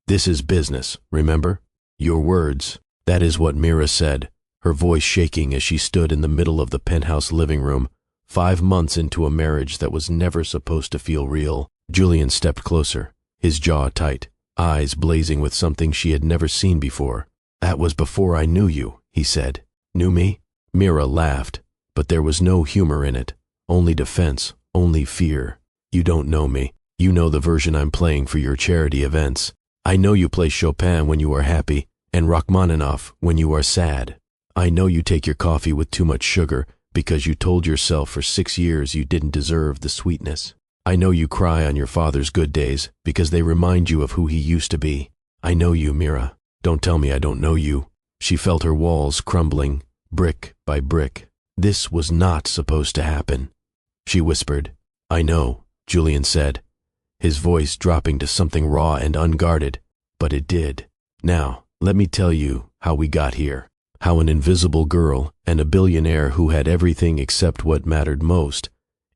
This is business, remember? Your words. That is what Mira said, her voice shaking as she stood in the middle of the penthouse living room, 5 months into a marriage that was never supposed to feel real. Julian stepped closer, his jaw tight, eyes blazing with something she had never seen before. That was before I knew you, he said. Knew me? Mira laughed, but there was no humor in it. Only defense, only fear. You don't know me. You know the version I'm playing for your charity events. I know you play Chopin when you are happy, and Rachmaninoff when you are sad. I know you take your coffee with too much sugar because you told yourself for 6 years you didn't deserve the sweetness. I know you cry on your father's good days because they remind you of who he used to be. I know you, Mira. Don't tell me I don't know you. She felt her walls crumbling, brick by brick. This was not supposed to happen. She whispered. I know, Julian said, his voice dropping to something raw and unguarded, but it did. Now, let me tell you how we got here. How an invisible girl and a billionaire who had everything except what mattered most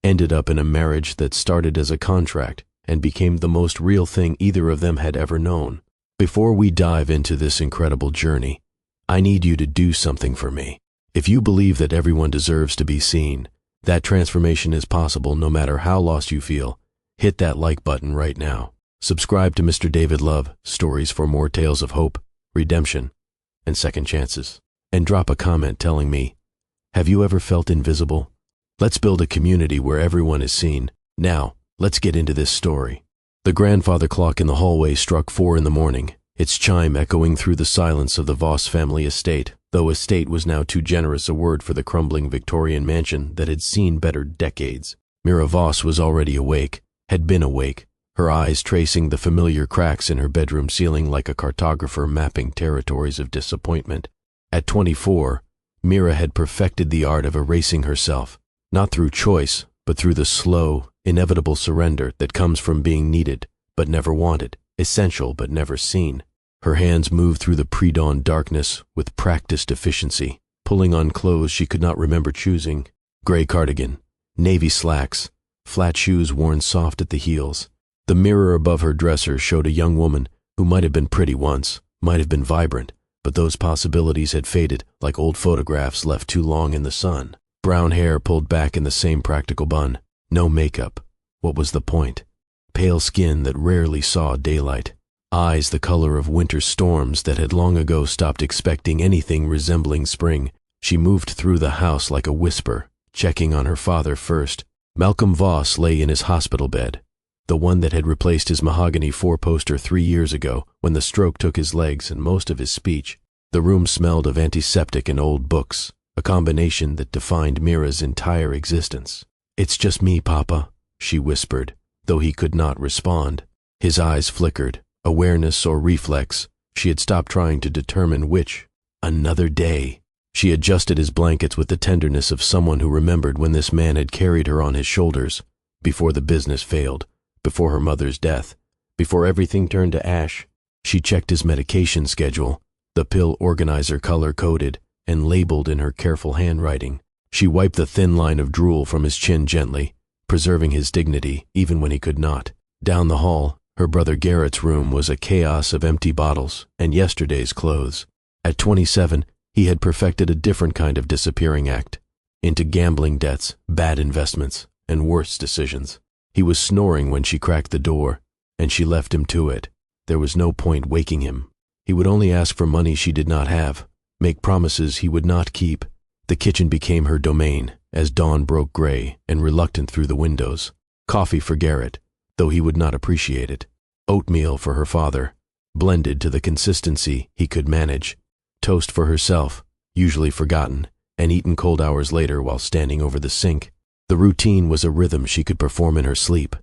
ended up in a marriage that started as a contract and became the most real thing either of them had ever known. Before we dive into this incredible journey, I need you to do something for me. If you believe that everyone deserves to be seen, that transformation is possible no matter how lost you feel, hit that like button right now. Subscribe to Mr. David Love Stories for more tales of hope, redemption, and second chances. And drop a comment telling me, have you ever felt invisible? Let's build a community where everyone is seen. Now, let's get into this story. The grandfather clock in the hallway struck 4 in the morning, its chime echoing through the silence of the Voss family estate, though estate was now too generous a word for the crumbling Victorian mansion that had seen better decades. Mira Voss was already awake, had been awake, her eyes tracing the familiar cracks in her bedroom ceiling like a cartographer mapping territories of disappointment. At 24, Mira had perfected the art of erasing herself, not through choice, but through the slow, inevitable surrender that comes from being needed, but never wanted, essential but never seen. Her hands moved through the pre-dawn darkness with practiced efficiency, pulling on clothes she could not remember choosing. Gray cardigan, navy slacks, flat shoes worn soft at the heels. The mirror above her dresser showed a young woman who might have been pretty once, might have been vibrant, but those possibilities had faded like old photographs left too long in the sun. Brown hair pulled back in the same practical bun. No makeup. What was the point? Pale skin that rarely saw daylight. Eyes the color of winter storms that had long ago stopped expecting anything resembling spring. She moved through the house like a whisper, checking on her father first. Malcolm Voss lay in his hospital bed, the one that had replaced his mahogany 4-poster 3 years ago when the stroke took his legs and most of his speech. The room smelled of antiseptic and old books, a combination that defined Mira's entire existence. It's just me, Papa, she whispered, though he could not respond. His eyes flickered, awareness or reflex. She had stopped trying to determine which. Another day. She adjusted his blankets with the tenderness of someone who remembered when this man had carried her on his shoulders, before the business failed, before her mother's death, before everything turned to ash. She checked his medication schedule, the pill organizer color-coded and labeled in her careful handwriting. She wiped the thin line of drool from his chin gently, preserving his dignity even when he could not. Down the hall, her brother Garrett's room was a chaos of empty bottles and yesterday's clothes. At 27, he had perfected a different kind of disappearing act, into gambling debts, bad investments, and worse decisions. He was snoring when she cracked the door, and she left him to it. There was no point waking him. He would only ask for money she did not have, make promises he would not keep. The kitchen became her domain, as dawn broke gray and reluctant through the windows. Coffee for Garrett, though he would not appreciate it. Oatmeal for her father, blended to the consistency he could manage. Toast for herself, usually forgotten, and eaten cold hours later while standing over the sink. The routine was a rhythm she could perform in her sleep.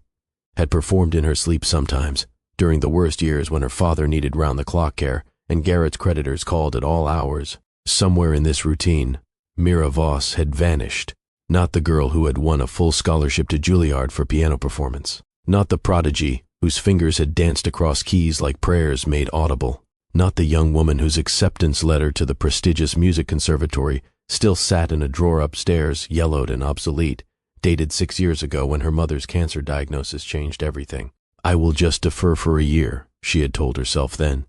Had performed in her sleep sometimes, during the worst years when her father needed round-the-clock care and Garrett's creditors called at all hours. Somewhere in this routine, Mira Voss had vanished. Not the girl who had won a full scholarship to Juilliard for piano performance. Not the prodigy whose fingers had danced across keys like prayers made audible. Not the young woman whose acceptance letter to the prestigious music conservatory still sat in a drawer upstairs, yellowed and obsolete, dated 6 years ago when her mother's cancer diagnosis changed everything. I will just defer for a year, she had told herself then.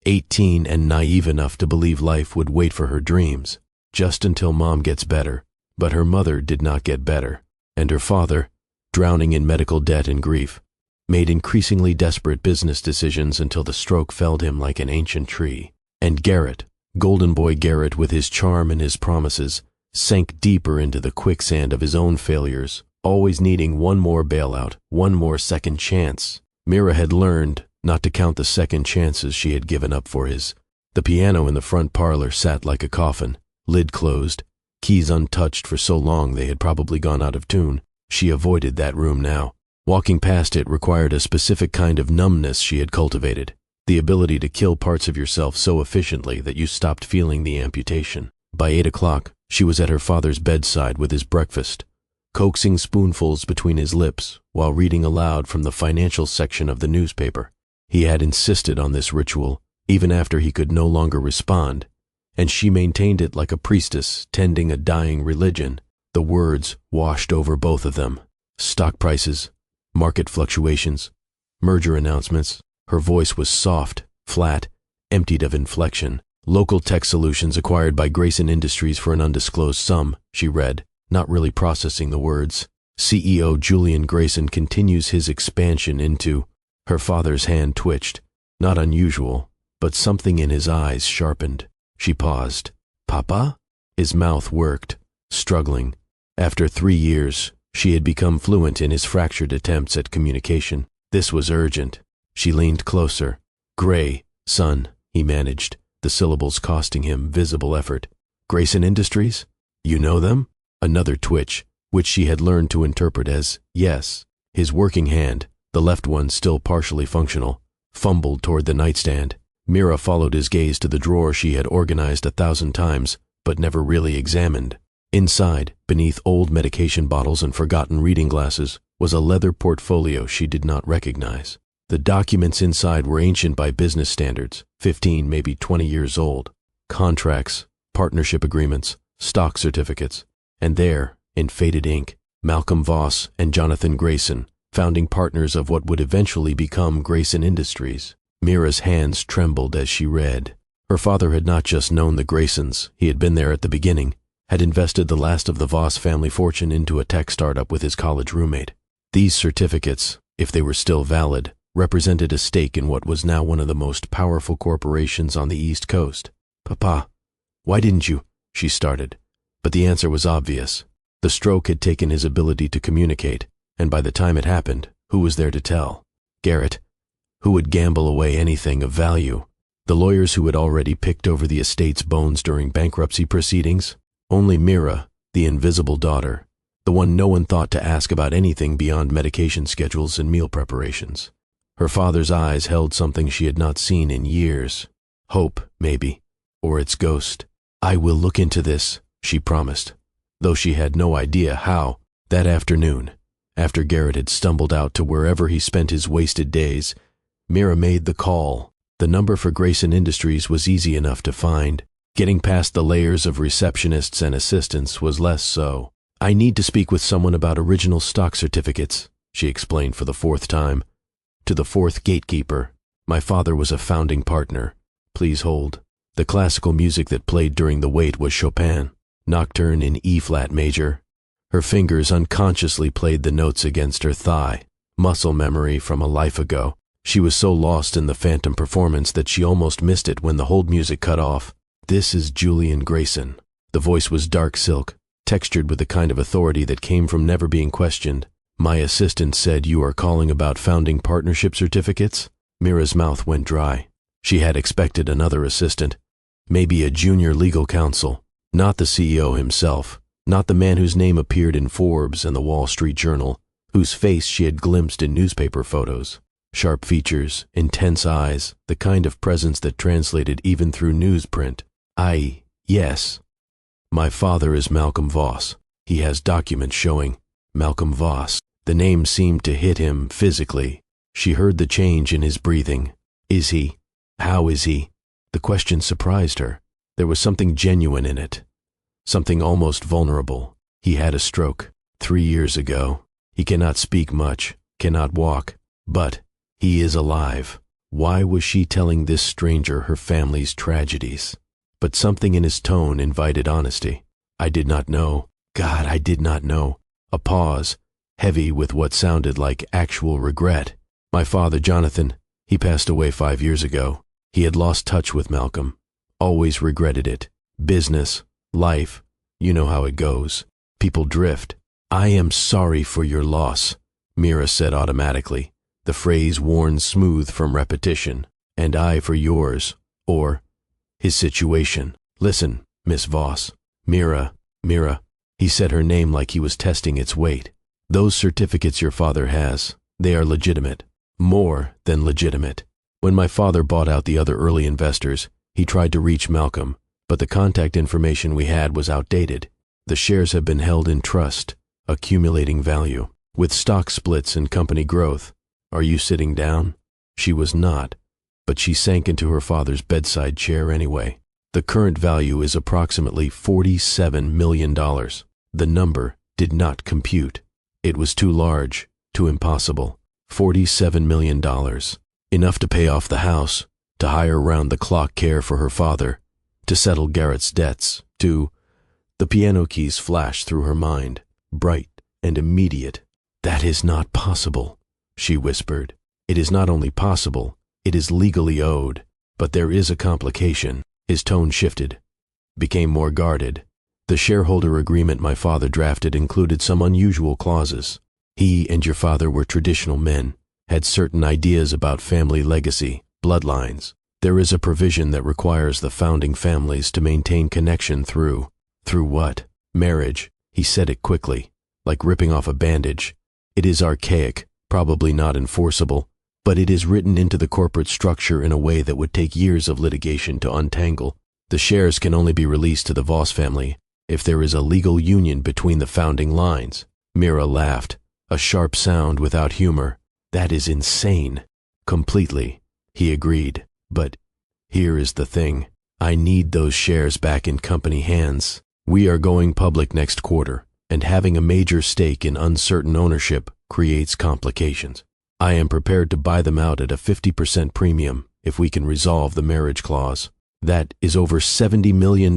18 and naive enough to believe life would wait for her dreams, just until Mom gets better. But her mother did not get better, and her father, drowning in medical debt and grief, made increasingly desperate business decisions until the stroke felled him like an ancient tree. And Garrett, golden boy Garrett with his charm and his promises, sank deeper into the quicksand of his own failures, always needing one more bailout, one more second chance. Mira had learned not to count the second chances she had given up for his. The piano in the front parlor sat like a coffin, lid closed, keys untouched for so long they had probably gone out of tune. She avoided that room now. Walking past it required a specific kind of numbness she had cultivated, the ability to kill parts of yourself so efficiently that you stopped feeling the amputation. By 8 o'clock, she was at her father's bedside with his breakfast, coaxing spoonfuls between his lips while reading aloud from the financial section of the newspaper. He had insisted on this ritual, even after he could no longer respond, and she maintained it like a priestess tending a dying religion. The words washed over both of them. Stock prices, market fluctuations, merger announcements. Her voice was soft, flat, emptied of inflection. Local tech solutions acquired by Grayson Industries for an undisclosed sum, she read, not really processing the words. CEO Julian Grayson continues his expansion into... Her father's hand twitched. Not unusual, but something in his eyes sharpened. She paused. Papa? His mouth worked, struggling. After 3 years, she had become fluent in his fractured attempts at communication. This was urgent. She leaned closer. Gray, son, he managed, the syllables costing him visible effort. Grayson Industries? You know them? Another twitch, which she had learned to interpret as yes. His working hand, the left one still partially functional, fumbled toward the nightstand. Mira followed his gaze to the drawer she had organized 1,000 times, but never really examined. Inside, beneath old medication bottles and forgotten reading glasses, was a leather portfolio she did not recognize. The documents inside were ancient by business standards, 15, maybe 20 years old. Contracts, partnership agreements, stock certificates. And there, in faded ink, Malcolm Voss and Jonathan Grayson, founding partners of what would eventually become Grayson Industries. Mira's hands trembled as she read. Her father had not just known the Graysons, he had been there at the beginning, had invested the last of the Voss family fortune into a tech startup with his college roommate. These certificates, if they were still valid, represented a stake in what was now one of the most powerful corporations on the East Coast. Papa, why didn't you? She started. But the answer was obvious. The stroke had taken his ability to communicate, and by the time it happened, who was there to tell? Garrett. Who would gamble away anything of value? The lawyers who had already picked over the estate's bones during bankruptcy proceedings? Only Mira, the invisible daughter, the one no one thought to ask about anything beyond medication schedules and meal preparations. Her father's eyes held something she had not seen in years. Hope, maybe, or its ghost. I will look into this, she promised, though she had no idea how. That afternoon, after Garrett had stumbled out to wherever he spent his wasted days, Mira made the call. The number for Grayson Industries was easy enough to find. Getting past the layers of receptionists and assistants was less so. I need to speak with someone about original stock certificates, she explained for the 4th time. To the 4th gatekeeper, my father was a founding partner. Please hold. The classical music that played during the wait was Chopin, Nocturne in E-flat major. Her fingers unconsciously played the notes against her thigh, muscle memory from a life ago. She was so lost in the phantom performance that she almost missed it when the hold music cut off. This is Julian Grayson. The voice was dark silk, textured with the kind of authority that came from never being questioned. My assistant said you are calling about founding partnership certificates? Mira's mouth went dry. She had expected another assistant, maybe a junior legal counsel, not the CEO himself, not the man whose name appeared in Forbes and the Wall Street Journal, whose face she had glimpsed in newspaper photos. Sharp features, intense eyes, the kind of presence that translated even through newsprint. Yes. My father is Malcolm Voss. He has documents showing Malcolm Voss. The name seemed to hit him physically. She heard the change in his breathing. Is he? How is he? The question surprised her. There was something genuine in it. Something almost vulnerable. He had a stroke 3 years ago. He cannot speak much, cannot walk, but he is alive. Why was she telling this stranger her family's tragedies? But something in his tone invited honesty. I did not know. God, I did not know. A pause, heavy with what sounded like actual regret. My father, Jonathan, he passed away 5 years ago. He had lost touch with Malcolm. Always regretted it. Business, life, you know how it goes. People drift. I am sorry for your loss, Mira said automatically, the phrase worn smooth from repetition. And I for yours, or his situation. Listen, Miss Voss. Mira, he said her name like he was testing its weight. Those certificates your father has, they are legitimate. More than legitimate. When my father bought out the other early investors, he tried to reach Malcolm, but the contact information we had was outdated. The shares have been held in trust, accumulating value. With stock splits and company growth. Are you sitting down? She was not, but she sank into her father's bedside chair anyway. The current value is approximately $47 million. The number did not compute. It was too large, too impossible. $47 million. Enough to pay off the house, to hire round-the-clock care for her father, to settle Garrett's debts, to... The piano keys flashed through her mind, bright and immediate. That is not possible, she whispered. It is not only possible, it is legally owed. But there is a complication. His tone shifted, became more guarded. The shareholder agreement my father drafted included some unusual clauses. He and your father were traditional men, had certain ideas about family legacy, bloodlines. There is a provision that requires the founding families to maintain connection through what? Marriage. He said it quickly, like ripping off a bandage. It is archaic, probably not enforceable, but it is written into the corporate structure in a way that would take years of litigation to untangle. The shares can only be released to the Voss family if there is a legal union between the founding lines. Mira laughed, a sharp sound without humor. That is insane. Completely, he agreed. But here is the thing. I need those shares back in company hands. We are going public next quarter, and having a major stake in uncertain ownership creates complications. I am prepared to buy them out at a 50% premium if we can resolve the marriage clause. That is over $70 million,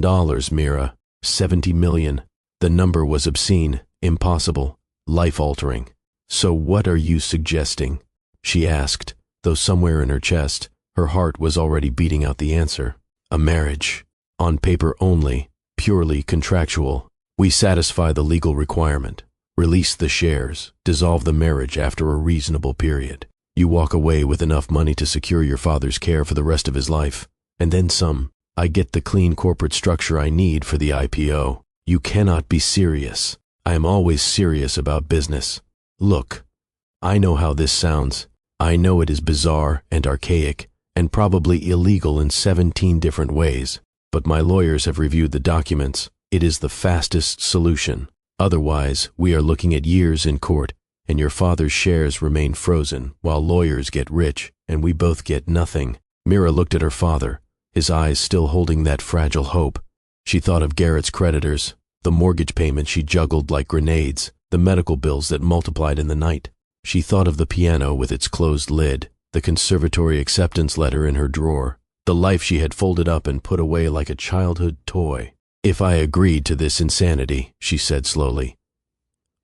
Mira. $70 million. The number was obscene, impossible, life-altering. So what are you suggesting? She asked, though somewhere in her chest, her heart was already beating out the answer. A marriage. On paper only, purely contractual. We satisfy the legal requirement. Release the shares, dissolve the marriage after a reasonable period. You walk away with enough money to secure your father's care for the rest of his life, and then some. I get the clean corporate structure I need for the IPO. You cannot be serious. I am always serious about business. Look, I know how this sounds. I know it is bizarre and archaic, and probably illegal in 17 different ways, but my lawyers have reviewed the documents. It is the fastest solution. Otherwise, we are looking at years in court, and your father's shares remain frozen while lawyers get rich and we both get nothing. Mira looked at her father, his eyes still holding that fragile hope. She thought of Garrett's creditors, the mortgage payments she juggled like grenades, the medical bills that multiplied in the night. She thought of the piano with its closed lid, the conservatory acceptance letter in her drawer, the life she had folded up and put away like a childhood toy. If I agreed to this insanity, she said slowly,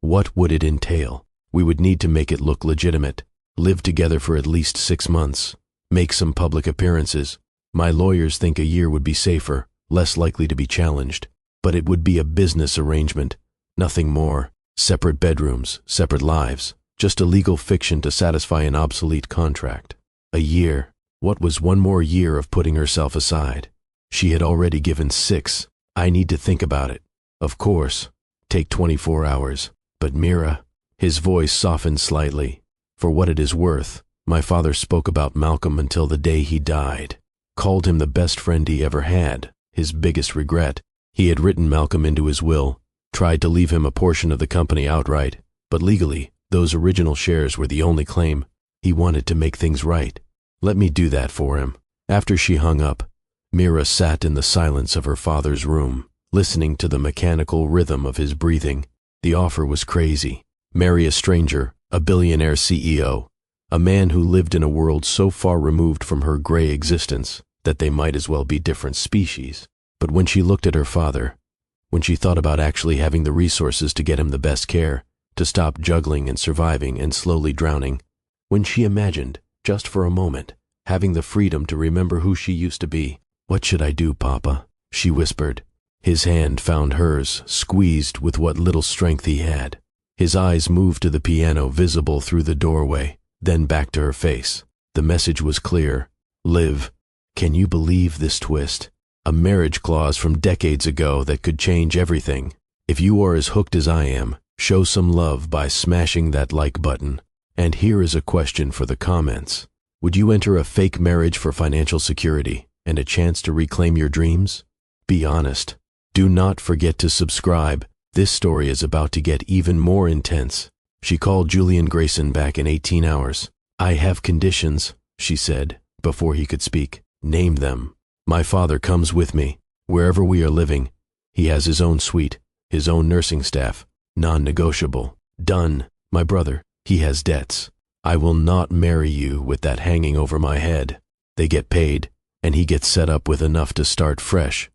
what would it entail? We would need to make it look legitimate, live together for at least 6 months, make some public appearances. My lawyers think a year would be safer, less likely to be challenged, but it would be a business arrangement, nothing more. Separate bedrooms, separate lives, just a legal fiction to satisfy an obsolete contract. A year. What was one more year of putting herself aside? She had already given 6. I need to think about it. Of course, take 24 hours. But Mira, his voice softened slightly. For what it is worth, my father spoke about Malcolm until the day he died. Called him the best friend he ever had, his biggest regret. He had written Malcolm into his will, tried to leave him a portion of the company outright, but legally, those original shares were the only claim. He wanted to make things right. Let me do that for him. After she hung up, Mira sat in the silence of her father's room, listening to the mechanical rhythm of his breathing. The offer was crazy. Marry a stranger, a billionaire CEO, a man who lived in a world so far removed from her gray existence that they might as well be different species. But when she looked at her father, when she thought about actually having the resources to get him the best care, to stop juggling and surviving and slowly drowning, when she imagined, just for a moment, having the freedom to remember who she used to be. "What should I do, Papa?" she whispered. His hand found hers, squeezed with what little strength he had. His eyes moved to the piano visible through the doorway, then back to her face. The message was clear. "Liv, can you believe this twist? A marriage clause from decades ago that could change everything. If you are as hooked as I am, show some love by smashing that like button. And here is a question for the comments. Would you enter a fake marriage for financial security and a chance to reclaim your dreams? Be honest. Do not forget to subscribe. This story is about to get even more intense." She called Julian Grayson back in 18 hours. "I have conditions," she said, before he could speak. "Name them." "My father comes with me, wherever we are living. He has his own suite, his own nursing staff, non-negotiable." "Done." "My brother, he has debts. I will not marry you with that hanging over my head." They get paid, and he gets set up with enough to start fresh.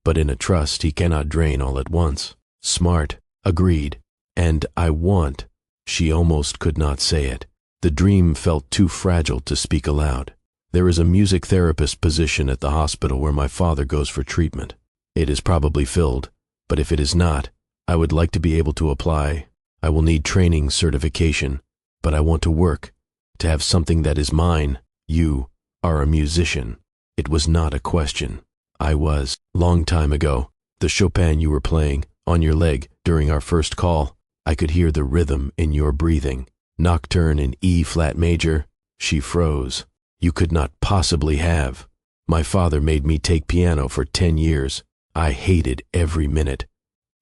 But in a trust he cannot drain all at once. "Smart." "Agreed." "And I want—" She almost could not say it. The dream felt too fragile to speak aloud. "There is a music therapist position at the hospital where my father goes for treatment. It is probably filled, but if it is not, I would like to be able to apply. I will need training certification, but I want to work, to have something that is mine. You are a musician." It was not a question. "I was, long time ago. The Chopin you were playing, on your leg, during our first call. I could hear the rhythm in your breathing. Nocturne in E-flat major." She froze. "You could not possibly have." "My father made me take piano for 10 years. I hated every minute.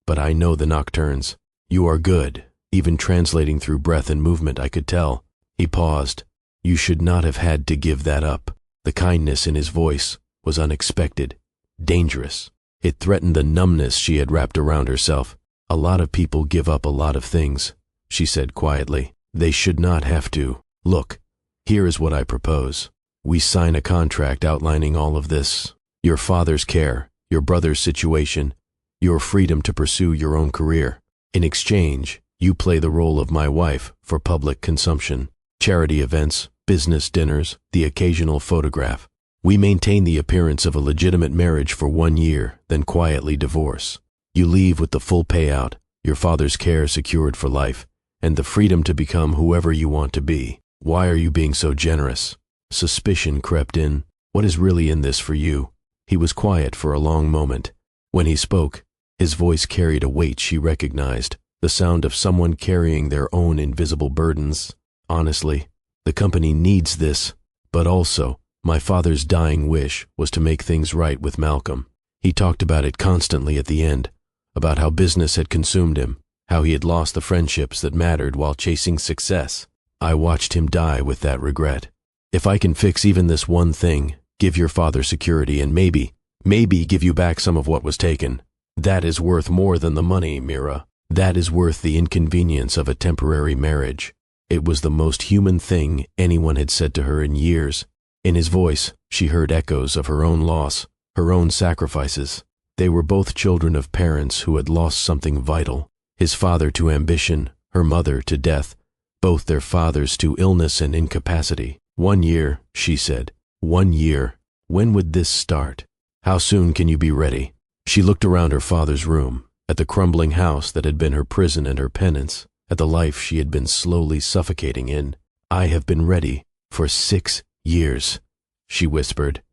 But I know the nocturnes. You are good." Even translating through breath and movement, I could tell. He paused. "You should not have had to give that up." The kindness in his voice was unexpected, dangerous. It threatened the numbness she had wrapped around herself. "A lot of people give up a lot of things," she said quietly. "They should not have to. Look, here is what I propose. We sign a contract outlining all of this. Your father's care, your brother's situation, your freedom to pursue your own career. In exchange, you play the role of my wife for public consumption. Charity events, business dinners, the occasional photograph. We maintain the appearance of a legitimate marriage for 1 year, then quietly divorce. You leave with the full payout, your father's care secured for life, and the freedom to become whoever you want to be. Why are you being so generous?" Suspicion crept in. "What is really in this for you?" He was quiet for a long moment. When he spoke, his voice carried a weight she recognized, the sound of someone carrying their own invisible burdens. "Honestly, the company needs this, but also, my father's dying wish was to make things right with Malcolm. He talked about it constantly at the end, about how business had consumed him, how he had lost the friendships that mattered while chasing success. I watched him die with that regret. If I can fix even this one thing, give your father security and maybe give you back some of what was taken, that is worth more than the money, Mira. That is worth the inconvenience of a temporary marriage." It was the most human thing anyone had said to her in years. In his voice, she heard echoes of her own loss, her own sacrifices. They were both children of parents who had lost something vital. His father to ambition, her mother to death, both their fathers to illness and incapacity. 1 year, she said. 1 year. When would this start? How soon can you be ready? She looked around her father's room, at the crumbling house that had been her prison and her penance, at the life she had been slowly suffocating in. "I have been ready for 6 years, she whispered.